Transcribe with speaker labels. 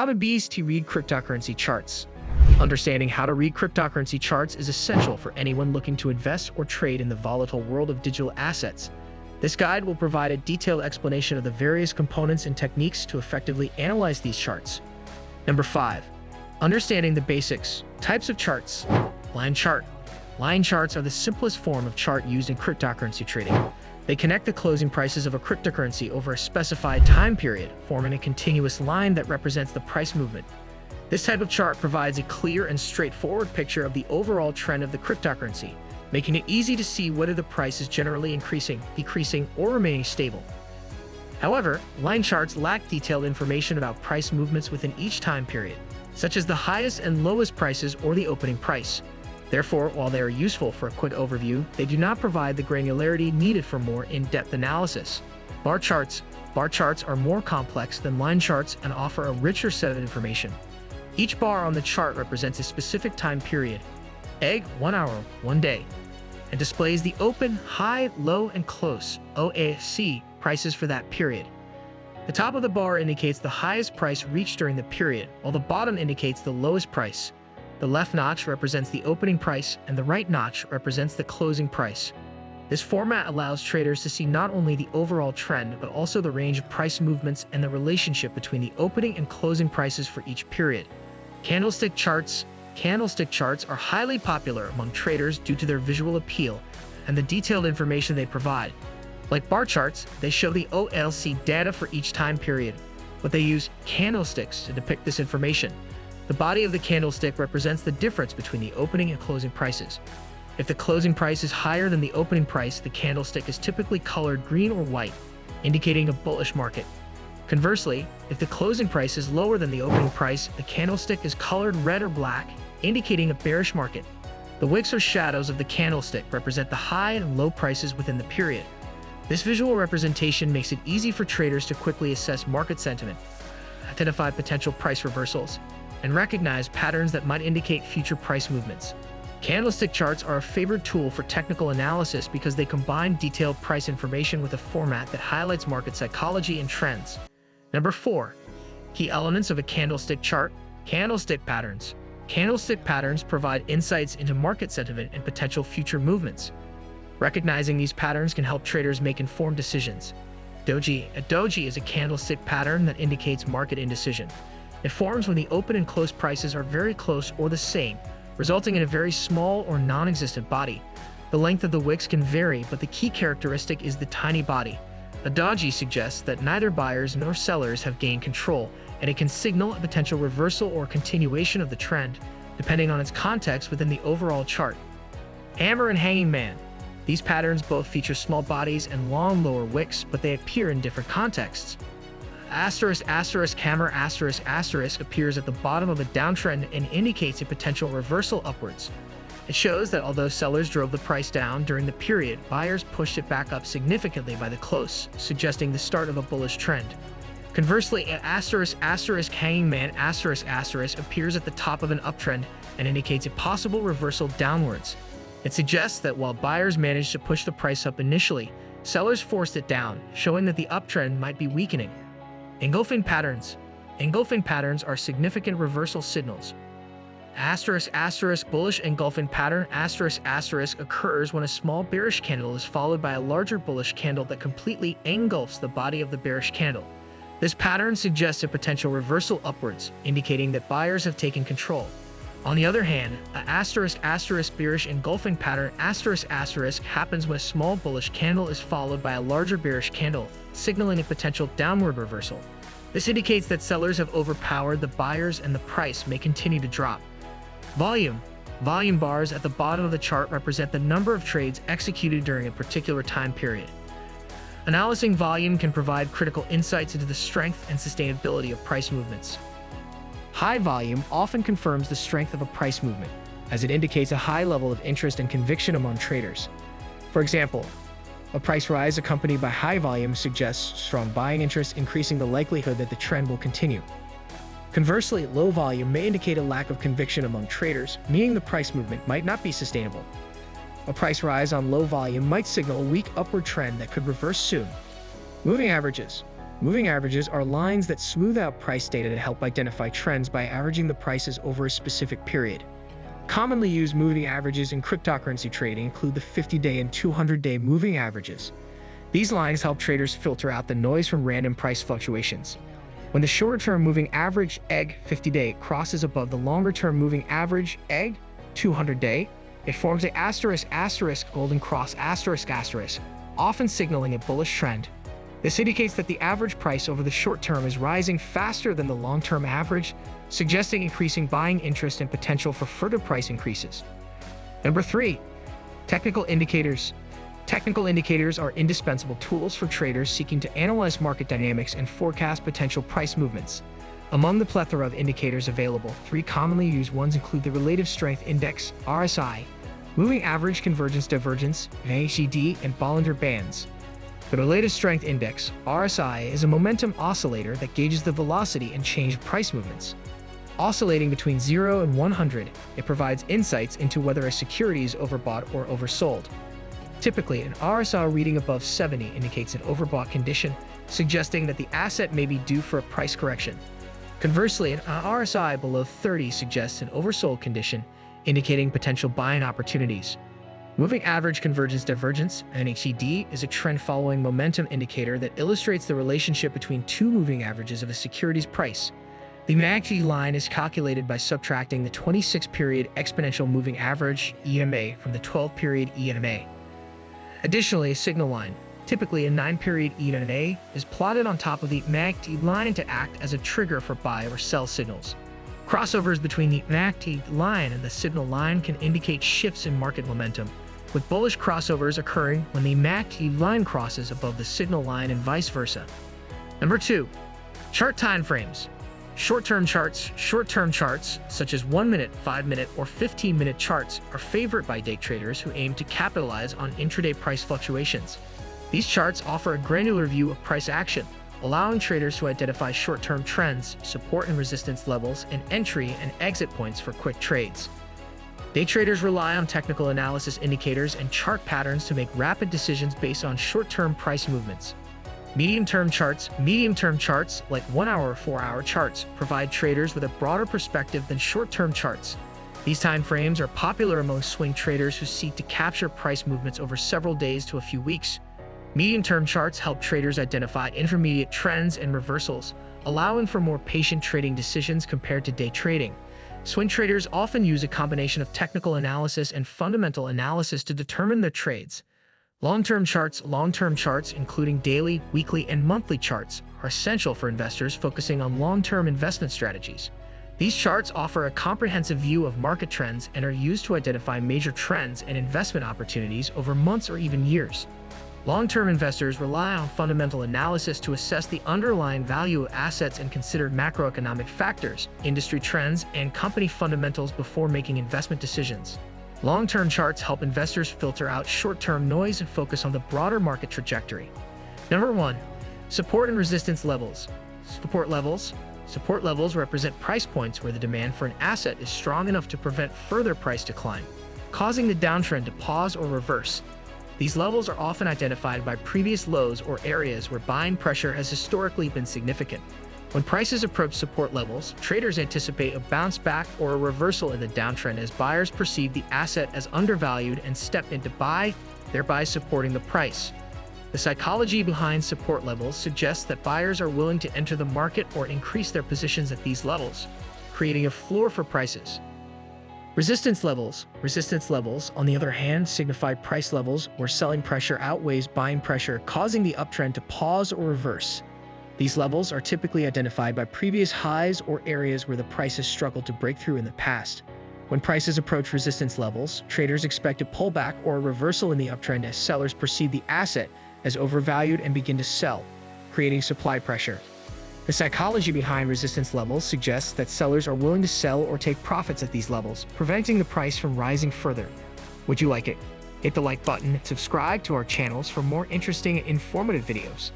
Speaker 1: How to read cryptocurrency charts. Understanding how to read cryptocurrency charts is essential for anyone looking to invest or trade in the volatile world of digital assets. This guide will provide a detailed explanation of the various components and techniques to effectively analyze these charts. Number 5. Understanding the basics. Types of charts. Line chart. Line charts are the simplest form of chart used in cryptocurrency trading. They connect the closing prices of a cryptocurrency over a specified time period, forming a continuous line that represents the price movement. This type of chart provides a clear and straightforward picture of the overall trend of the cryptocurrency, making it easy to see whether the price is generally increasing, decreasing, or remaining stable. However, line charts lack detailed information about price movements within each time period, such as the highest and lowest prices or the opening price. Therefore, while they are useful for a quick overview, they do not provide the granularity needed for more in-depth analysis. Bar charts. Bar charts are more complex than line charts and offer a richer set of information. Each bar on the chart represents a specific time period, 1 hour, 1 day, and displays the open, high, low, and close (OAC) prices for that period. The top of the bar indicates the highest price reached during the period, while the bottom indicates the lowest price. The left notch represents the opening price, and the right notch represents the closing price. This format allows traders to see not only the overall trend, but also the range of price movements and the relationship between the opening and closing prices for each period. Candlestick charts. Candlestick charts are highly popular among traders due to their visual appeal and the detailed information they provide. Like bar charts, they show the OLC data for each time period, but they use candlesticks to depict this information. The body of the candlestick represents the difference between the opening and closing prices. If the closing price is higher than the opening price, the candlestick is typically colored green or white, indicating a bullish market. Conversely, if the closing price is lower than the opening price, the candlestick is colored red or black, indicating a bearish market. The wicks or shadows of the candlestick represent the high and low prices within the period. This visual representation makes it easy for traders to quickly assess market sentiment, identify potential price reversals, and recognize patterns that might indicate future price movements. Candlestick charts are a favorite tool for technical analysis because they combine detailed price information with a format that highlights market psychology and trends. Number 4. Key elements of a candlestick chart. Candlestick patterns. Candlestick patterns provide insights into market sentiment and potential future movements. Recognizing these patterns can help traders make informed decisions. Doji. A doji is a candlestick pattern that indicates market indecision. It forms when the open and close prices are very close or the same, resulting in a very small or non-existent body. The length of the wicks can vary, but the key characteristic is the tiny body. A doji suggests that neither buyers nor sellers have gained control, and it can signal a potential reversal or continuation of the trend, depending on its context within the overall chart. Hammer and hanging man. These patterns both feature small bodies and long lower wicks, but they appear in different contexts. Hammer appears at the bottom of a downtrend and indicates a potential reversal upwards. It shows that although sellers drove the price down during the period, buyers pushed it back up significantly by the close, suggesting the start of a bullish trend. Conversely, hanging man appears at the top of an uptrend and indicates a possible reversal downwards. It suggests that while buyers managed to push the price up initially, sellers forced it down, showing that the uptrend might be weakening. Engulfing patterns. Engulfing patterns are significant reversal signals. Bullish engulfing pattern occurs when a small bearish candle is followed by a larger bullish candle that completely engulfs the body of the bearish candle. This pattern suggests a potential reversal upwards, indicating that buyers have taken control. On the other hand, a bearish engulfing pattern happens when a small bullish candle is followed by a larger bearish candle, signaling a potential downward reversal. This indicates that sellers have overpowered the buyers and the price may continue to drop. Volume. Volume bars at the bottom of the chart represent the number of trades executed during a particular time period. Analyzing volume can provide critical insights into the strength and sustainability of price movements. High volume often confirms the strength of a price movement, as it indicates a high level of interest and conviction among traders. For example, a price rise accompanied by high volume suggests strong buying interest, increasing the likelihood that the trend will continue. Conversely, low volume may indicate a lack of conviction among traders, meaning the price movement might not be sustainable. A price rise on low volume might signal a weak upward trend that could reverse soon. Moving averages. Moving averages are lines that smooth out price data to help identify trends by averaging the prices over a specific period. Commonly used moving averages in cryptocurrency trading include the 50-day and 200-day moving averages. These lines help traders filter out the noise from random price fluctuations. When the shorter-term moving average EG 50-day crosses above the longer-term moving average EG 200-day, it forms a *** golden cross ***, often signaling a bullish trend. This indicates that the average price over the short term is rising faster than the long-term average, suggesting increasing buying interest and potential for further price increases. Number 3. Technical indicators. Technical indicators are indispensable tools for traders seeking to analyze market dynamics and forecast potential price movements. Among the plethora of indicators available, 3 commonly used ones include the Relative Strength Index, RSI, Moving Average Convergence Divergence, MACD, and Bollinger Bands. The Relative Strength Index, RSI, is a momentum oscillator that gauges the velocity and change of price movements. Oscillating between 0 and 100, it provides insights into whether a security is overbought or oversold. Typically, an RSI reading above 70 indicates an overbought condition, suggesting that the asset may be due for a price correction. Conversely, an RSI below 30 suggests an oversold condition, indicating potential buying opportunities. Moving Average Convergence Divergence, MACD, is a trend-following momentum indicator that illustrates the relationship between 2 moving averages of a security's price. The MACD line is calculated by subtracting the 26-period exponential moving average, EMA, from the 12-period EMA. Additionally, a signal line, typically a 9-period EMA, is plotted on top of the MACD line to act as a trigger for buy or sell signals. Crossovers between the MACD line and the signal line can indicate shifts in market momentum, with bullish crossovers occurring when the MACD line crosses above the signal line and vice versa. Number 2. Chart timeframes. Short-term charts, such as 1-minute, 5-minute, or 15-minute charts, are favored by day traders who aim to capitalize on intraday price fluctuations. These charts offer a granular view of price action, allowing traders to identify short-term trends, support and resistance levels, and entry and exit points for quick trades. Day traders rely on technical analysis indicators and chart patterns to make rapid decisions based on short-term price movements. Medium-term charts, like 1-hour or 4-hour charts, provide traders with a broader perspective than short-term charts. These time frames are popular among swing traders who seek to capture price movements over several days to a few weeks. Medium-term charts help traders identify intermediate trends and reversals, allowing for more patient trading decisions compared to day trading. Swing traders often use a combination of technical analysis and fundamental analysis to determine their trades. Long-term charts, including daily, weekly, and monthly charts, are essential for investors focusing on long-term investment strategies. These charts offer a comprehensive view of market trends and are used to identify major trends and investment opportunities over months or even years. Long-term investors rely on fundamental analysis to assess the underlying value of assets and consider macroeconomic factors, industry trends, and company fundamentals before making investment decisions. Long-term charts help investors filter out short-term noise and focus on the broader market trajectory. Number 1. Support and resistance levels. Support levels represent price points where the demand for an asset is strong enough to prevent further price decline, causing the downtrend to pause or reverse. These levels are often identified by previous lows or areas where buying pressure has historically been significant. When prices approach support levels, traders anticipate a bounce back or a reversal in the downtrend as buyers perceive the asset as undervalued and step in to buy, thereby supporting the price. The psychology behind support levels suggests that buyers are willing to enter the market or increase their positions at these levels, creating a floor for prices. Resistance levels, on the other hand, signify price levels where selling pressure outweighs buying pressure, causing the uptrend to pause or reverse. These levels are typically identified by previous highs or areas where the price has struggled to break through in the past. When prices approach resistance levels, traders expect a pullback or a reversal in the uptrend as sellers perceive the asset as overvalued and begin to sell, creating supply pressure. The psychology behind resistance levels suggests that sellers are willing to sell or take profits at these levels, preventing the price from rising further. Would you like it? Hit the like button and subscribe to our channels for more interesting and informative videos.